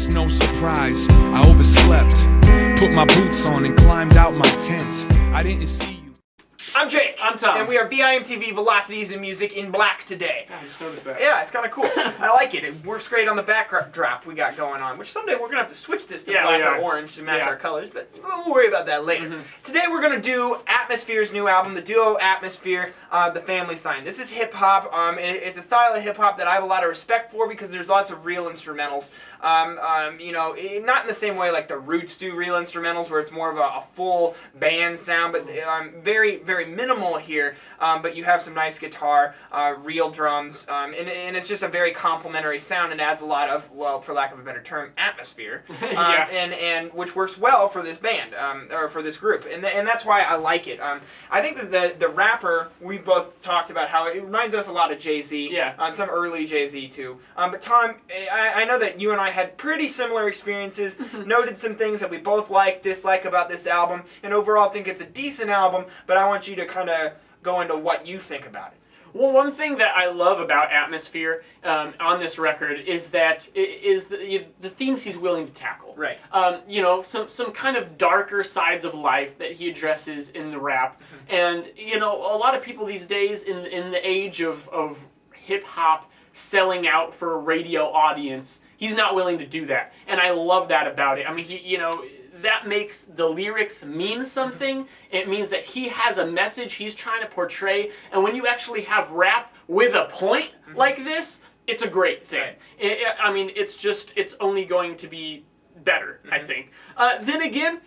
it's no surprise. I overslept, put my boots on and climbed out my tent. I didn't see you. I'm Jake. I'm Tom. And we are VIMTV Velocities and Music in Black today. I just noticed that. Yeah, it's kind of cool. I like it. It works great on the backdrop we got going on, which someday we're going to have to switch this to black or orange to match our colors, but we'll worry about that later. Today we're going to do Atmosphere's new album, the duo Atmosphere, The Family Sign. This is hip-hop. It's a style of hip-hop that I have a lot of respect for because there's lots of real instrumentals. You know, not in the same way like the Roots do real instrumentals where it's more of a full band sound, but very, very minimal here, but you have some nice guitar, real drums, and it's just a very complimentary sound and adds a lot of, well, for lack of a better term, atmosphere, and which works well for this band, or for this group, and that's why I like it. I think that the rapper, we've both talked about how it reminds us a lot of Jay-Z, some early Jay-Z too, but Tom, I know that you and I had pretty similar experiences, noted some things that we both like, dislike about this album, and overall think it's a decent album, but I want you to kind of go into what you think about it. Well, one thing that I love about Atmosphere on this record is that the themes he's willing to tackle. Right. You know, some kind of darker sides of life that he addresses in the rap. And, you know, a lot of people these days in the age of hip-hop selling out for a radio audience, he's not willing to do that. And I love that about it. I mean, you know, that makes the lyrics mean something. It means that he has a message he's trying to portray. And when you actually have rap with a point like this, it's a great thing. I mean, it's only going to be better, I think. Then again,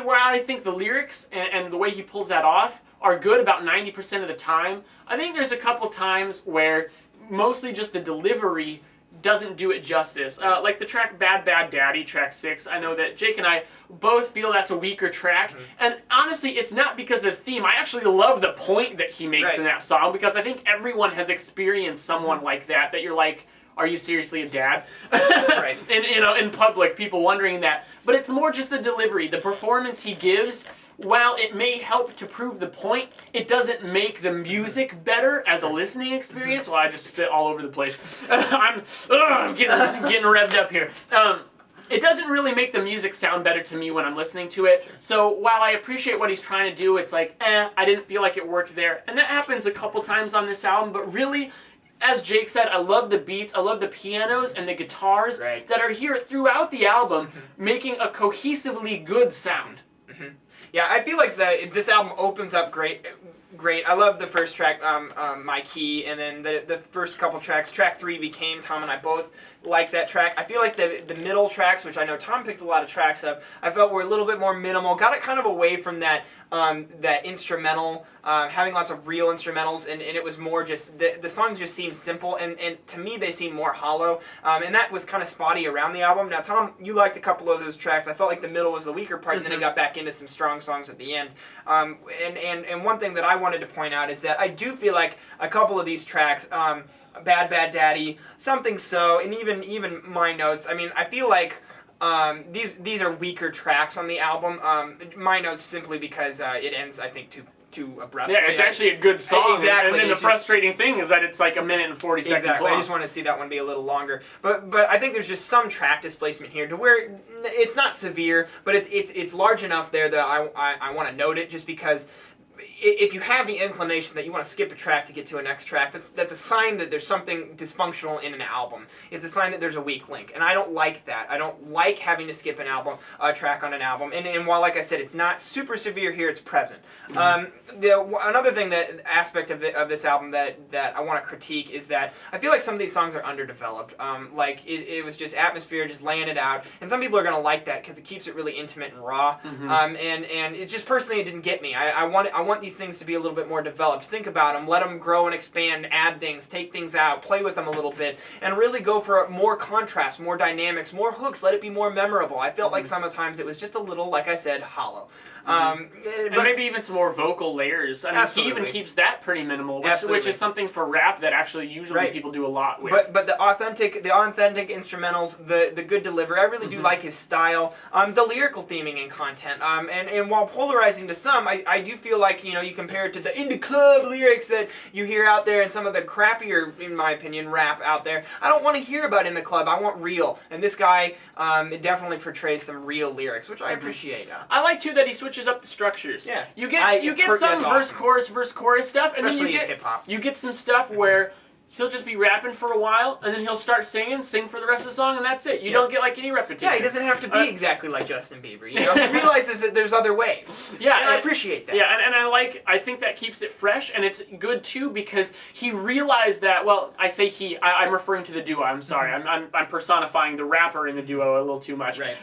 where I think the lyrics and the way he pulls that off are good about 90% of the time. I think there's a couple times where mostly just the delivery doesn't do it justice. Like the track Bad Bad Daddy, track 6, I know that Jake and I both feel that's a weaker track. And honestly, it's not because of the theme. I actually love the point that he makes in that song because I think everyone has experienced someone like that you're like, are you seriously a dad? And, you know, in public, people wondering that. But it's more just the delivery, the performance he gives. While it may help to prove the point, it doesn't make the music better as a listening experience. Well, I just spit all over the place. I'm getting revved up here. It doesn't really make the music sound better to me when I'm listening to it. So while I appreciate what he's trying to do, it's like, I didn't feel like it worked there. And that happens a couple times on this album, but really, as Jake said, I love the beats, I love the pianos and the guitars that are here throughout the album, making a cohesively good sound. Yeah, I feel like this album opens up great. I love the first track, My Key, and then the first couple tracks. Track 3 Became, Tom and I both like that track. I feel like the middle tracks, which I know Tom picked a lot of tracks up, I felt were a little bit more minimal. Got it kind of away from that instrumental, having lots of real instrumentals, and it was more just, the songs just seemed simple, and to me they seemed more hollow, and that was kind of spotty around the album. Now Tom, you liked a couple of those tracks. I felt like the middle was the weaker part, and then it got back into some strong songs at the end. And one thing that I wanted to point out is that I do feel like a couple of these tracks, Bad Bad Daddy, Something So, and even My Notes, I mean, I feel like these are weaker tracks on the album. My Notes simply because it ends, I think, too abruptly. Yeah, it's actually a good song. Exactly. And then the frustrating thing is that it's like 1 minute and 40 seconds long. I just want to see that one be a little longer. But I think there's just some track displacement here to where it's not severe, but it's large enough there that I want to note it just because if you have the inclination that you want to skip a track to get to a next track, that's a sign that there's something dysfunctional in an album. It's a sign that there's a weak link, and I don't like that. I don't like having to skip a track on an album. And while, like I said, it's not super severe here, it's present. Another thing, aspect of this album that I want to critique is that I feel like some of these songs are underdeveloped. Like it was just Atmosphere, just laying it out, and some people are going to like that because it keeps it really intimate and raw. And it just personally it didn't get me. I want these things to be a little bit more developed. Think about them, let them grow and expand, add things, take things out, play with them a little bit, and really go for more contrast, more dynamics, more hooks, let it be more memorable. I felt like sometimes it was just a little, like I said, hollow. And maybe even some more vocal layers. I mean, he even keeps that pretty minimal, which is something for rap that actually usually people do a lot with. But the authentic instrumentals, the good delivery, I really do like his style. The lyrical theming and content. And while polarizing to some, I do feel like like, you know, you compare it to the in the club lyrics that you hear out there and some of the crappier, in my opinion, rap out there. I don't want to hear about in the club. I want real. And this guy definitely portrays some real lyrics, which I appreciate. I like too that he switches up the structures. Yeah. You get some verse chorus stuff, especially and then in hip-hop. you get some stuff where he'll just be rapping for a while, and then he'll start sing for the rest of the song, and that's it. You don't get like any repetition. Yeah, he doesn't have to be exactly like Justin Bieber. You know, he realizes that there's other ways. Yeah, and I appreciate that. Yeah, and I think that keeps it fresh, and it's good too because he realized that. Well, I say he. I'm referring to the duo. I'm sorry. I'm personifying the rapper in the duo a little too much. Right.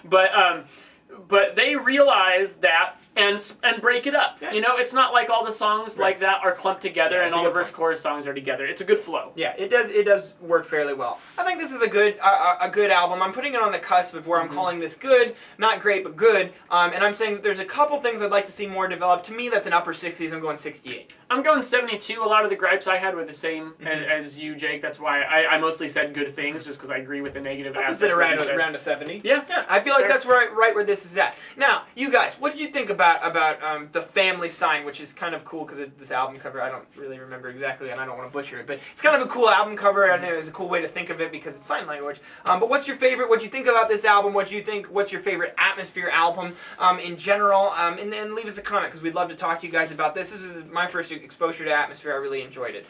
But they realize that and break it up. Yeah. You know, it's not like all the songs like that are clumped together and all the verse chorus songs are together. It's a good flow. Yeah, it does work fairly well. I think this is a good album. I'm putting it on the cusp of where I'm calling this good, not great, but good. And I'm saying that there's a couple things I'd like to see more developed. To me, that's an upper 60s. I'm going 68. I'm going 72. A lot of the gripes I had were the same as you, Jake. That's why I mostly said good things, just because I agree with the negative aspects. Around a 70. Yeah. I feel like that's right where this is at. Now, you guys, what did you think about the family sign, which is kind of cool because this album cover, I don't really remember exactly, and I don't want to butcher it, but it's kind of a cool album cover, and it was a cool way to think of it because it's sign language. But what's your favorite? What do you think about this album? What do you think? What's your favorite Atmosphere album in general? And then leave us a comment because we'd love to talk to you guys about this. This is my first exposure to Atmosphere. I really enjoyed it.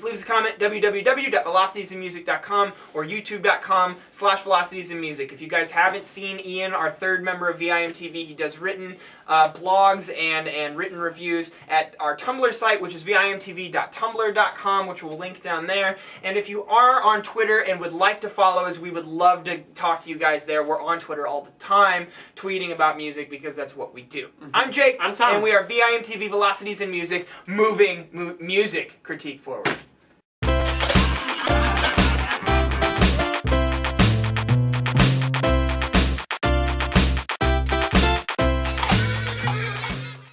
Leave us a comment, www.velocitiesandmusic.com or youtube.com/velocitiesandmusic. If you guys haven't seen Ian, our third member of VIMTV, he does written blogs and written reviews at our Tumblr site, which is vimtv.tumblr.com, which we'll link down there. And if you are on Twitter and would like to follow us, we would love to talk to you guys there. We're on Twitter all the time, tweeting about music because that's what we do. I'm Jake. I'm Tom. And we are VIMTV Velocities and Music, moving music critique forward.